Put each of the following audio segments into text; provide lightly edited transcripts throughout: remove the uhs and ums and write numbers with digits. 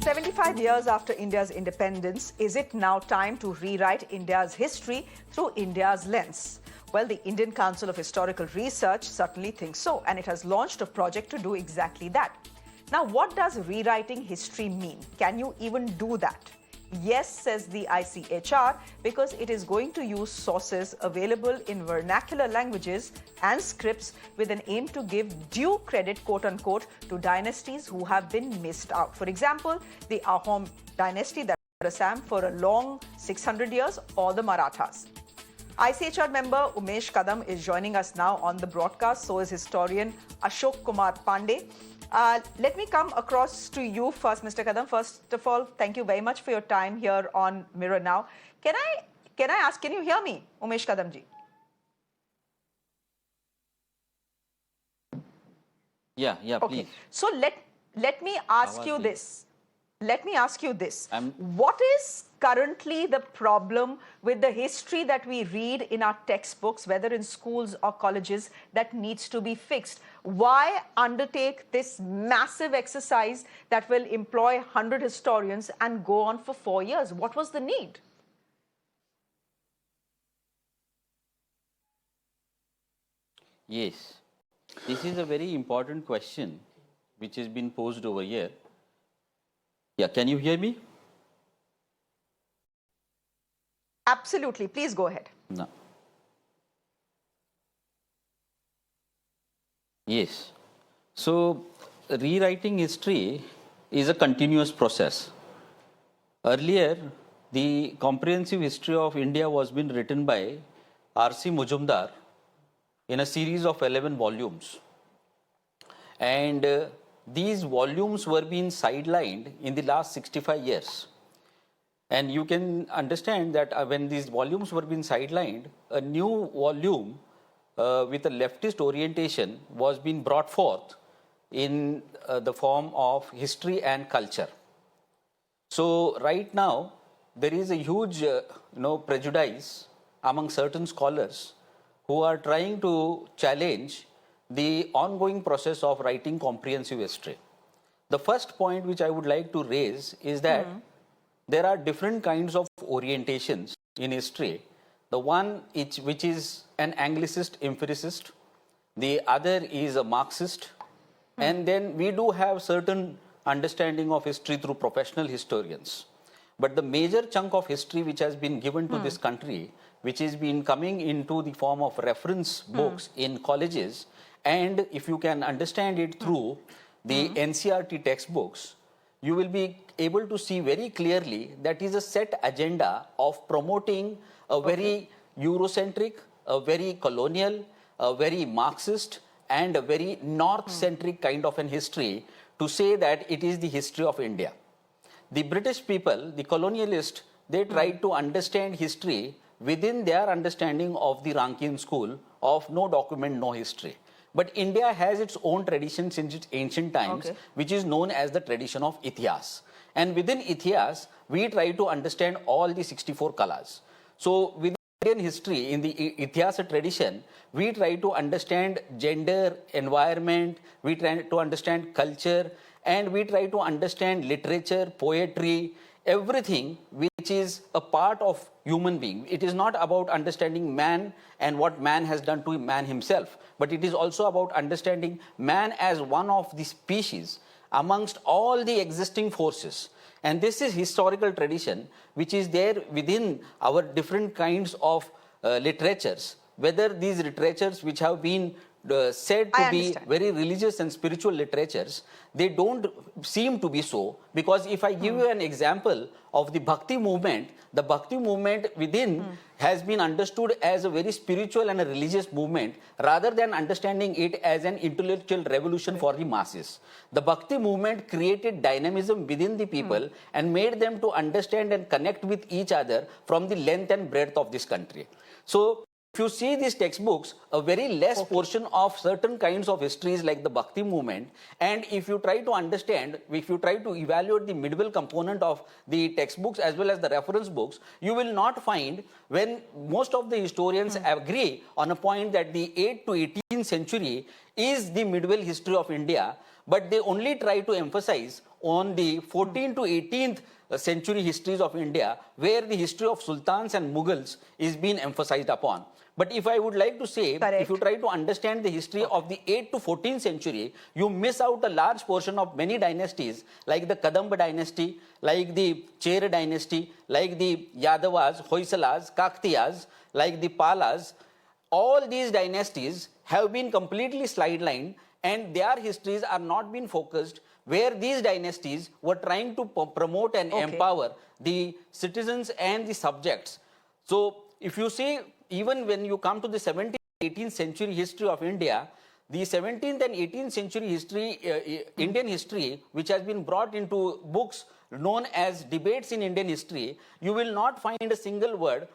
75 years after India's independence, is it now time to rewrite India's history through India's lens? Well, the Indian Council of Historical Research certainly thinks so, and it has launched a project to do exactly that. Now, what does rewriting history mean? Can you even do that? Yes, says the ICHR, because it is going to use sources available in vernacular languages and scripts with an aim to give due credit, quote-unquote, to dynasties who have been missed out. For example, the Ahom dynasty that Assam for a long 600 years, or the Marathas. ICHR member Umesh Kadam is joining us now on the broadcast. So is historian Ashok Kumar Pandey. Let me come across to you first, Mr. Kadam. First of all, thank you very much for your time here on Mirror Now. Can I ask, can you hear me, Umesh Kadamji? Yeah, okay. Please. So let me ask you this. Let me ask you this. What is currently the problem with the history that we read in our textbooks, whether in schools or colleges, that needs to be fixed? Why undertake this massive exercise that will employ 100 historians and go on for 4 years? What was the need? Yes, this is a very important question which has been posed over here. Yeah, can you hear me? Absolutely. Please go ahead. No. Yes. So, rewriting history is a continuous process. Earlier, the comprehensive history of India was been written by R.C. Mujumdar in a series of 11 volumes. And these volumes were being sidelined in the last 65 years. And you can understand that when these volumes were being sidelined, a new volume with a leftist orientation was being brought forth in the form of history and culture. So right now, there is a huge prejudice among certain scholars who are trying to challenge the ongoing process of writing comprehensive history. The first point which I would like to raise is that there are different kinds of orientations in history. The one which is an Anglicist empiricist, the other is a Marxist, and then we do have certain understanding of history through professional historians. But the major chunk of history which has been given to this country, which has been coming into the form of reference books in colleges, and if you can understand it through the NCRT textbooks, you will be able to see very clearly that is a set agenda of promoting a very Eurocentric, a very colonial, a very Marxist, and a very North-centric kind of an history to say that it is the history of India. The British people, the colonialists, they tried to understand history within their understanding of the Rankian school of no document, no history. But India has its own tradition since its ancient times, which is known as the tradition of Itihas. And within Itihas, we try to understand all the 64 kalas. So within Indian history, in the Itihas tradition, we try to understand gender, environment, we try to understand culture, and we try to understand literature, poetry, everything which is a part of human being. It is not about understanding man and what man has done to man himself, but it is also about understanding man as one of the species amongst all the existing forces. And this is historical tradition which is there within our different kinds of literatures, whether these literatures which have been said to be very religious and spiritual literatures, they don't seem to be so, because if I give you an example of the Bhakti movement within has been understood as a very spiritual and a religious movement rather than understanding it as an intellectual revolution for the masses. The Bhakti movement created dynamism within the people and made them to understand and connect with each other from the length and breadth of this country. So if you see these textbooks, a very less portion of certain kinds of histories like the Bhakti movement, and if you try to understand, if you try to evaluate the medieval component of the textbooks as well as the reference books, you will not find, when most of the historians agree on a point that the 8th to 18th century is the medieval history of India, but they only try to emphasize on the 14th to 18th century histories of India, where the history of sultans and Mughals is being emphasized upon. But if I would like to say, Correct. if you try to understand the history of the 8th to 14th century, you miss out a large portion of many dynasties, like the Kadamba dynasty, like the Chera dynasty, like the Yadavas, Hoysalas, Kaktiyas, like the Palas. All these dynasties have been completely sidelined, and their histories are not being focused, where these dynasties were trying to promote and empower the citizens and the subjects. So if you see, even when you come to the 17th, 18th century history of India, the 17th and 18th century history, Indian history, which has been brought into books known as debates in Indian history, you will not find a single word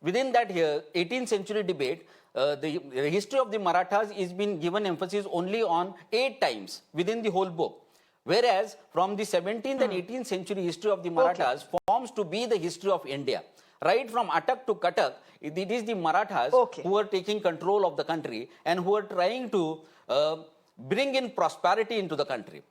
within that 18th century debate. The history of the Marathas is been given emphasis only on 8 times within the whole book. Whereas from the 17th and 18th century history of the Marathas forms to be the history of India. Right from Attak to Katak, it is the Marathas who are taking control of the country and who are trying to bring in prosperity into the country.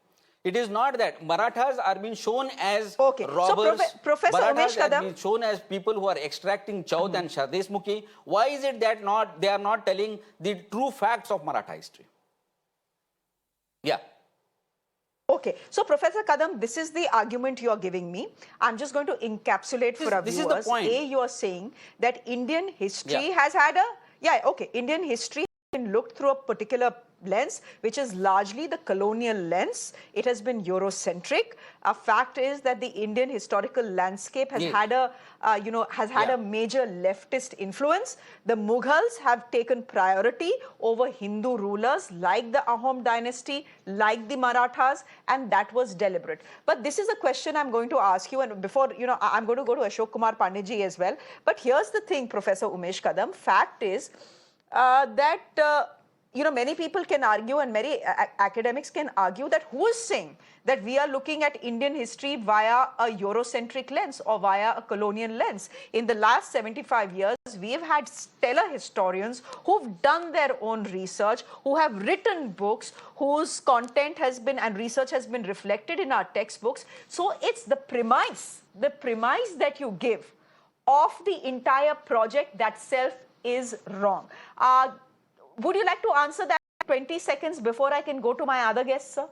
It is not that Marathas are being shown as robbers. So, Professor Marathas Umesh Kadam, are being shown as people who are extracting Chaut and Shardeshmukhi. Why is it that they are not telling the true facts of Maratha history? Yeah. Okay, so Professor Kadam, this is the argument you are giving me. I'm just going to encapsulate for our viewers. This is the point. You are saying that Indian history has had a, Indian history has been looked through a particular lens, which is largely the colonial lens. It has been Eurocentric. A fact is that the Indian historical landscape has had a, a major leftist influence. The Mughals have taken priority over Hindu rulers like the Ahom dynasty, like the Marathas, and that was deliberate. But this is a question I'm going to ask you, and before, I'm going to go to Ashok Kumar Pandey as well. But here's the thing, Professor Umesh Kadam. Fact is that many people can argue, and many academics can argue, that who is saying that we are looking at Indian history via a Eurocentric lens or via a colonial lens? In the last 75 years, we've had stellar historians who've done their own research, who have written books, whose content has been and research has been reflected in our textbooks. So it's the premise that you give of the entire project that self is wrong. Would you like to answer that in 20 seconds before I can go to my other guests, sir?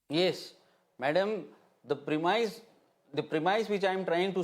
Yes, madam, the premise which I am trying to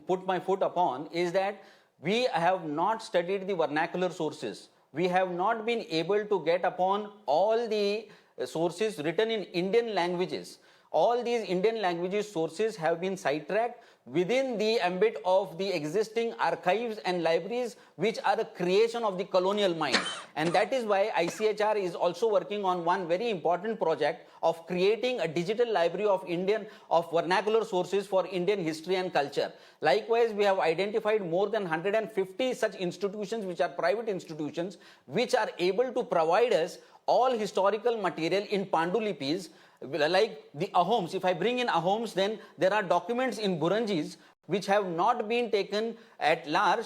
put my foot upon is that we have not studied the vernacular sources. We have not been able to get upon all the sources written in Indian languages. All these Indian languages sources have been sidetracked within the ambit of the existing archives and libraries, which are a creation of the colonial mind. And that is why ICHR is also working on one very important project of creating a digital library of vernacular sources for Indian history and culture. Likewise, we have identified more than 150 such institutions, which are private institutions, which are able to provide us all historical material in Pandulipis, like the Ahoms. If I bring in Ahoms, then there are documents in Buranjis which have not been taken at large.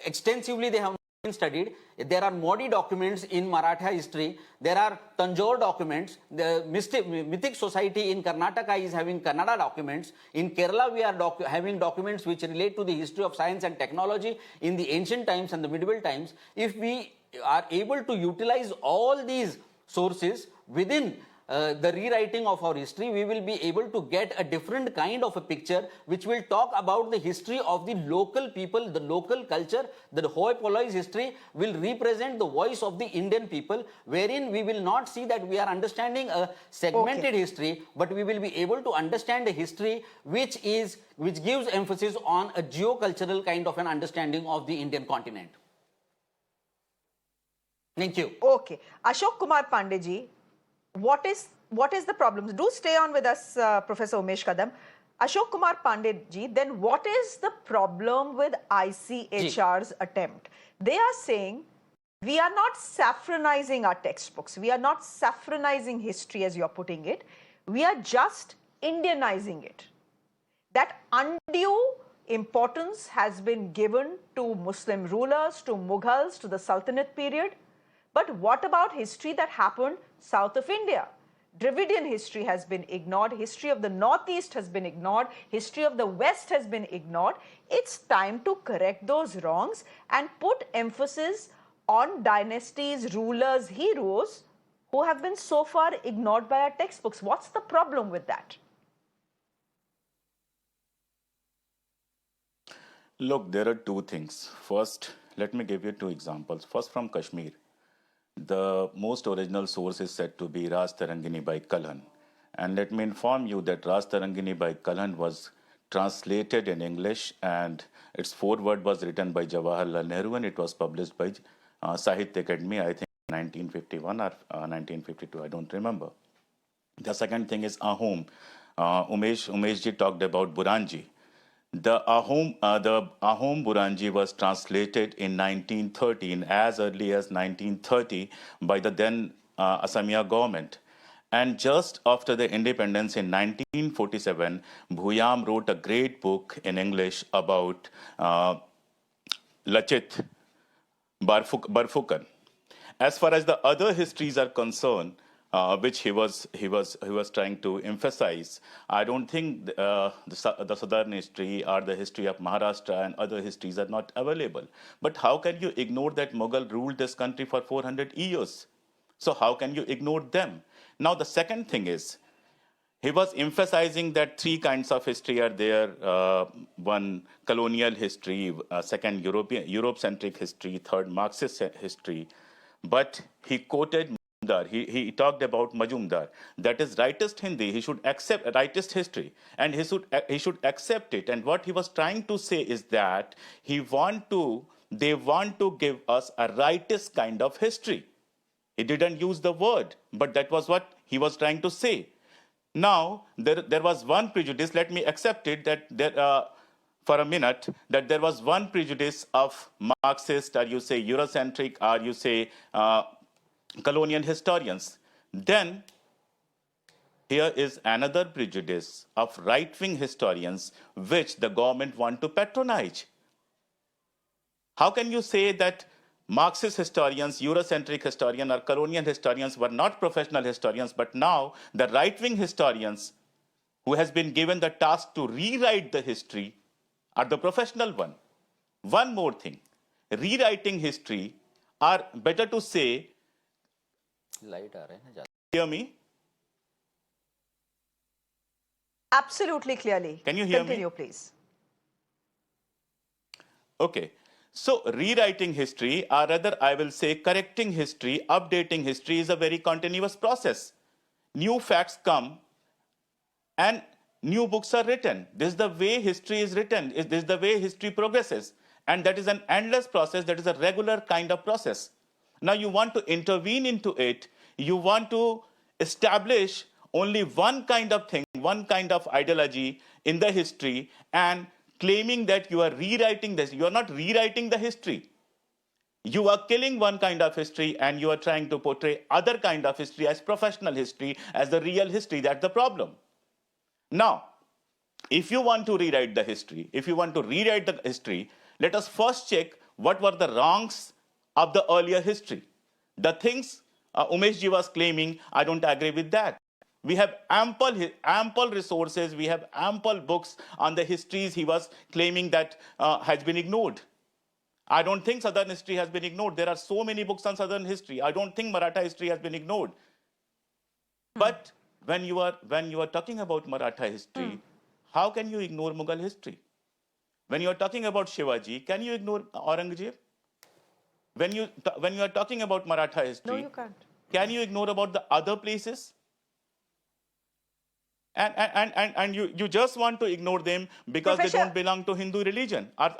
Extensively, they have not been studied. There are Modi documents in Maratha history. There are Tanjore documents. The Mythic Society in Karnataka is having Kannada documents. In Kerala, we are having documents which relate to the history of science and technology in the ancient times and the medieval times. If we are able to utilize all these sources within the rewriting of our history, we will be able to get a different kind of a picture which will talk about the history of the local people, the local culture. The hoi polloi history will represent the voice of the Indian people, wherein we will not see that we are understanding a segmented history, but we will be able to understand a history which gives emphasis on a geocultural kind of an understanding of the Indian continent. Thank you. Okay. Ashok Kumar Pandey ji, what is the problem? Do stay on with us, Professor Umesh Kadam. Ashok Kumar Pandey ji, then what is the problem with ICHR's attempt? They are saying we are not saffronizing our textbooks. We are not saffronizing history, as you're putting it. We are just Indianizing it. That undue importance has been given to Muslim rulers, to Mughals, to the Sultanate period. But what about history that happened south of India? Dravidian history has been ignored, history of the Northeast has been ignored, history of the West has been ignored. It's time to correct those wrongs and put emphasis on dynasties, rulers, heroes who have been so far ignored by our textbooks. What's the problem with that? Look, there are two things. First, let me give you two examples. First, from Kashmir. The most original source is said to be Raj Tarangini by Kalhan. And let me inform you that Raj Tarangini by Kalhan was translated in English, and its foreword was written by Jawaharlal Nehru, and it was published by Sahitya Academy, I think 1951 or 1952, I don't remember. The second thing is Ahom. Umesh ji talked about Buranji. The Ahom Buranji was translated in 1913, as early as 1930, by the then Assamia government. And just after the independence in 1947, Bhuyam wrote a great book in English about Lachit Barphukan. As far as the other histories are concerned, which he was trying to emphasize, I don't think the southern history or the history of Maharashtra and other histories are not available. But how can you ignore that Mughal ruled this country for 400 years? So how can you ignore them? Now the second thing is, he was emphasizing that three kinds of history are there. One, colonial history. Second, Eurocentric history. Third, Marxist history. But he quoted he talked about Majumdar. That is rightist Hindi. He should accept rightist history, and he should accept it. And what he was trying to say is that they want to give us a rightist kind of history. He didn't use the word, but that was what he was trying to say. Now there was one prejudice. Let me accept it that for a minute, that there was one prejudice of Marxist, or you say Eurocentric, or you say colonial historians. Then here is another prejudice of right-wing historians, which the government want to patronize. How can you say that Marxist historians, Eurocentric historians, or colonial historians were not professional historians, but now the right-wing historians who has been given the task to rewrite the history are the professional one? One more thing, rewriting history, or better to say, hear me? Absolutely clearly. Can you hear me? Continue, please. Okay. So rewriting history, or rather I will say correcting history, updating history, is a very continuous process. New facts come and new books are written. This is the way history is written. This is the way history progresses. And that is an endless process. That is a regular kind of process. Now you want to intervene into it. You want to establish only one kind of thing, one kind of ideology in the history, and claiming that you are rewriting this. You are not rewriting the history. You are killing one kind of history and you are trying to portray other kind of history as professional history, as the real history. That's the problem. Now, if you want to rewrite the history, let us first check what were the wrongs of the earlier history. The things Umesh ji was claiming, I don't agree with that. We have ample resources, we have ample books on the histories he was claiming that has been ignored. I don't think Southern history has been ignored. There are so many books on Southern history. I don't think Maratha history has been ignored. But when you are talking about Maratha history, how can you ignore Mughal history? When you are talking about Shivaji, can you ignore Aurangzeb? When you are talking about Maratha history, No, you can't. Can you ignore about the other places? And you just want to ignore them because Professor, they don't belong to Hindu religion, or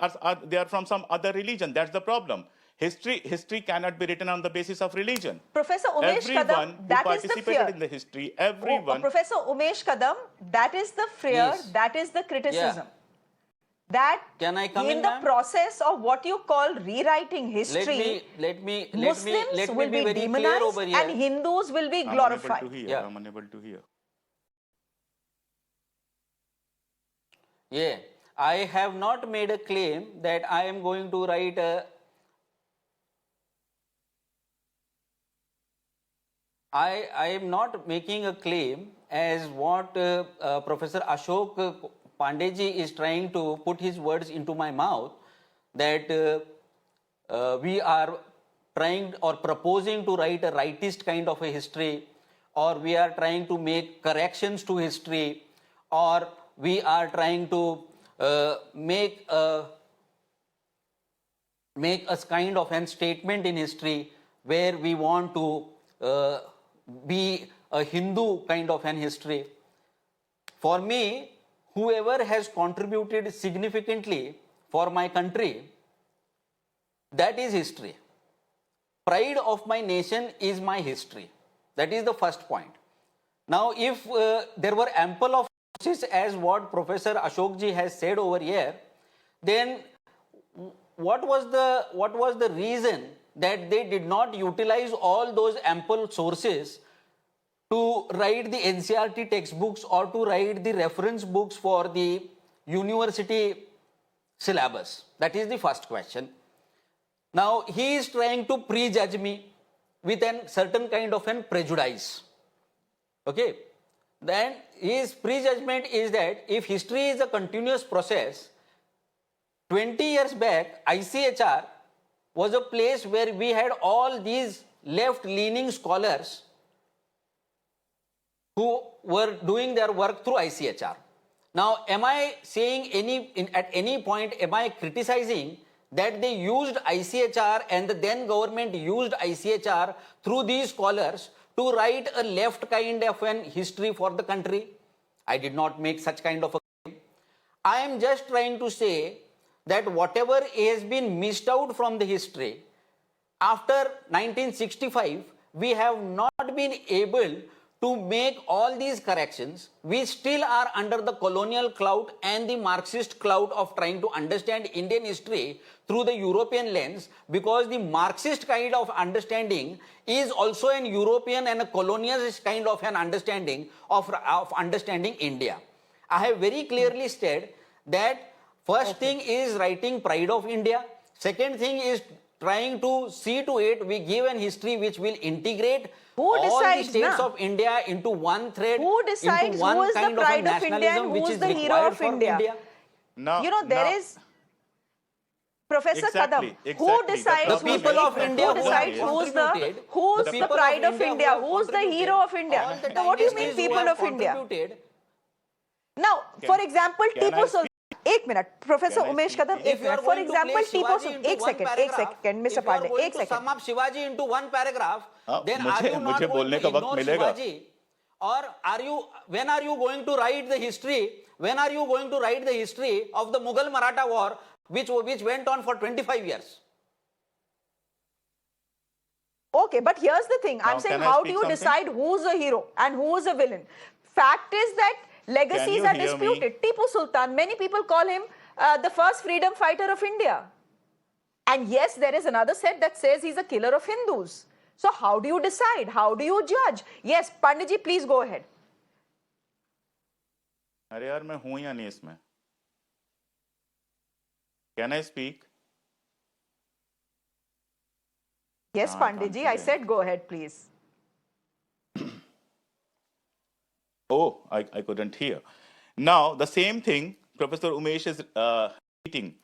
they are from some other religion. That's the problem. History cannot be written on the basis of religion. Professor Umesh Kadam, that is the fear. Participated in the history, everyone. Professor Umesh Kadam, that is the fear, Yes. that is the criticism. Yeah. That Can I come in in, the ma'am? process of what you call rewriting history, Muslims will be very clear demonized over here. and Hindus will be glorified. Yeah. I'm unable to hear. Yeah, I have not made a claim that I am going to write a I am not making a claim as what Professor Ashok Pandeyji is trying to put his words into my mouth, that we are trying or proposing to write a rightist kind of a history, or we are trying to make corrections to history, or we are trying to make a kind of an statement in history where we want to be a Hindu kind of an history. For me, whoever has contributed significantly for my country, that is history. Pride of my nation is my history. That is the first point. Now, if there were ample of sources as what Professor Ashokji has said over here, then what was the reason that they did not utilize all those ample sources to write the NCRT textbooks or to write the reference books for the university syllabus? That is the first question. Now, he is trying to prejudge me with a certain kind of an prejudice. Okay? Then his prejudgment is that if history is a continuous process, 20 years back, ICHR was a place where we had all these left-leaning scholars who were doing their work through ICHR. Now, am I saying at any point, am I criticizing that they used ICHR and the then government used ICHR through these scholars to write a left kind of an history for the country? I did not make such kind of a claim. I am just trying to say that whatever has been missed out from the history, after 1965, we have not been able to make all these corrections. We still are under the colonial clout and the Marxist clout of trying to understand Indian history through the European lens, because the Marxist kind of understanding is also an European and a colonialist kind of an understanding of understanding India. I have very clearly said that first thing is writing Pride of India. Second thing is trying to see to it we give an history which will integrate all the states of India into one thread, who decides into one who is kind the of a pride of India and nationalism who which is is the hero required of for India? Now, There is Professor Kadam. Who decides The people of India who decides who's the pride of India? Who's the hero of India? Now, what do you mean people of India? Now, for example, Tipu Sultan. एक minute, professor Umesh कदम, एक minute. For example, Tipu Sultan. एक second, Mr. Pandey, एक second. Sum up Shivaji into one paragraph, then are you not मुझे going बोलने to का वक्त ignore मिलेगा. Shivaji? Or when are you going to write the history? When are you going to write the history of the Mughal Maratha war, which went on for 25 years? Okay, but here's the thing. I'm saying, how do you decide who's a hero and who's a villain? Fact is that legacies are disputed. Tipu Sultan, many people call him the first freedom fighter of India. And yes, there is another set that says he's a killer of Hindus. So how do you decide? How do you judge? Yes, Panditji, please go ahead. अरे यार मैं हूं या नहीं इसमें? Can I speak? Yes, Panditji, I said go ahead, please. Oh, I couldn't hear. Now, the same thing Professor Umesh is repeating.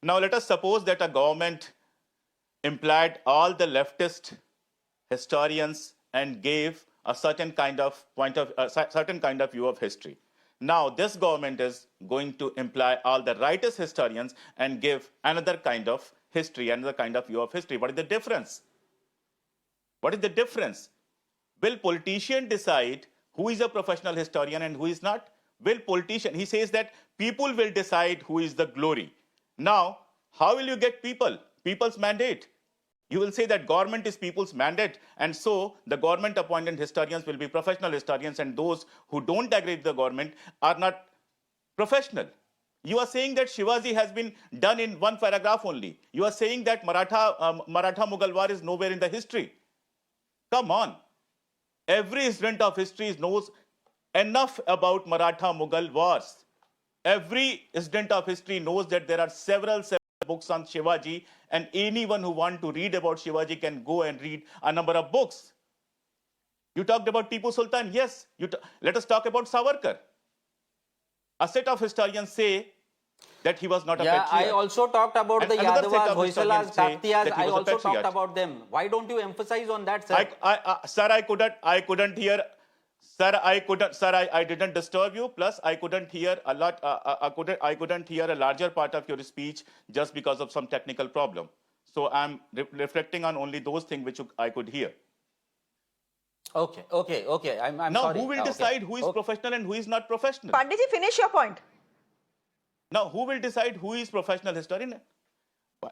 Now, let us suppose that a government implied all the leftist historians and gave a certain kind of view of history. Now, this government is going to imply all the rightist historians and give another kind of history, another kind of view of history. What is the difference? What is the difference? Will politician decide who is a professional historian and who is not? Will politician? He says that people will decide who is the glory. Now, how will you get people? People's mandate. You will say that government is people's mandate, and so the government appointed historians will be professional historians, and those who don't agree with the government are not professional. You are saying that Shivaji has been done in one paragraph only. You are saying that Maratha Mughal war is nowhere in the history. Come on. Every student of history knows enough about Maratha Mughal wars. Every student of history knows that there are several books on Shivaji, and anyone who wants to read about Shivaji can go and read a number of books. You talked about Tipu Sultan. Yes, let us talk about Savarkar. A set of historians say that he was not a patriot. I also talked about And the another set Yadavas, of Hoysalas, historians say Kaktiyas. that he I was a also patriot. talked about them. Why don't you emphasize on that, sir? Sir, I couldn't hear. Sir, I didn't disturb you. Plus, I couldn't hear a lot. I couldn't hear a larger part of your speech just because of some technical problem. So I'm reflecting on only those things which I could hear. Okay. I'm now, sorry. who will decide who is professional and who is not professional? Panditji, finish your point. Now, who will decide who is professional historian?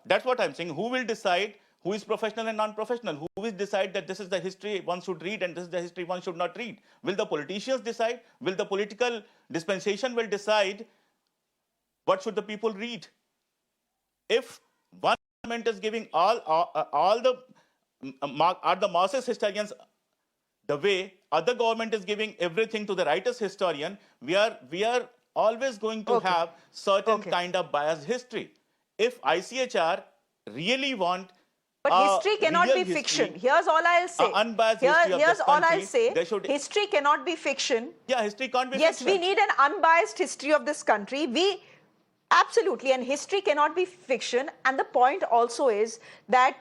That's what I'm saying. Who will decide who is professional and non-professional? Who will decide that this is the history one should read and this is the history one should not read? Will the politicians decide? Will the political dispensation will decide what should the people read? If one government is giving all the masses historians the way, other government is giving everything to the rightist historian, we are always going to have certain kind of biased history. If ICHR really want but history cannot be fiction. Here's all I'll say. Unbiased history of here's this all country, I'll say. History cannot be fiction. Yeah, history can't be yes, fiction. we need an unbiased history of this country. Absolutely, and history cannot be fiction. And the point also is that,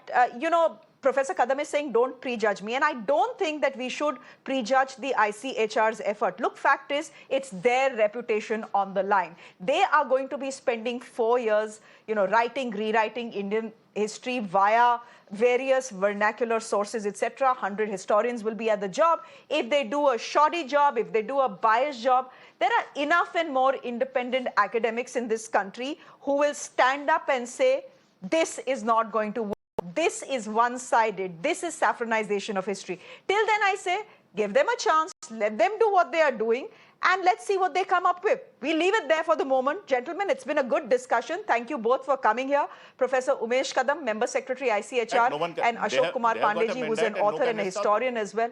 Professor Kadam is saying, don't prejudge me. And I don't think that we should prejudge the ICHR's effort. Look, fact is, it's their reputation on the line. They are going to be spending 4 years, writing, rewriting Indian history via various vernacular sources, etc. 100 historians will be at the job. If they do a shoddy job, if they do a biased job, there are enough and more independent academics in this country who will stand up and say, this is not going to work. This is one-sided. This is saffronization of history. Till then, I say, give them a chance. Let them do what they are doing. And let's see what they come up with. We leave it there for the moment. Gentlemen, it's been a good discussion. Thank you both for coming here. Professor Umesh Kadam, Member Secretary ICHR, and Ashok Kumar Pandeyji, who's an author and a historian as well.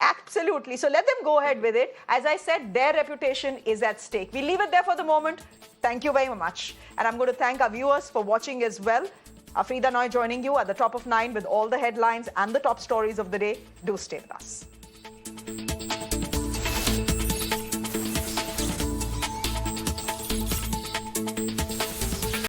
Absolutely. So let them go ahead with it. As I said, their reputation is at stake. We leave it there for the moment. Thank you very much. And I'm going to thank our viewers for watching as well. Afrida Noy joining you at the top of 9 with all the headlines and the top stories of the day. Do stay with us.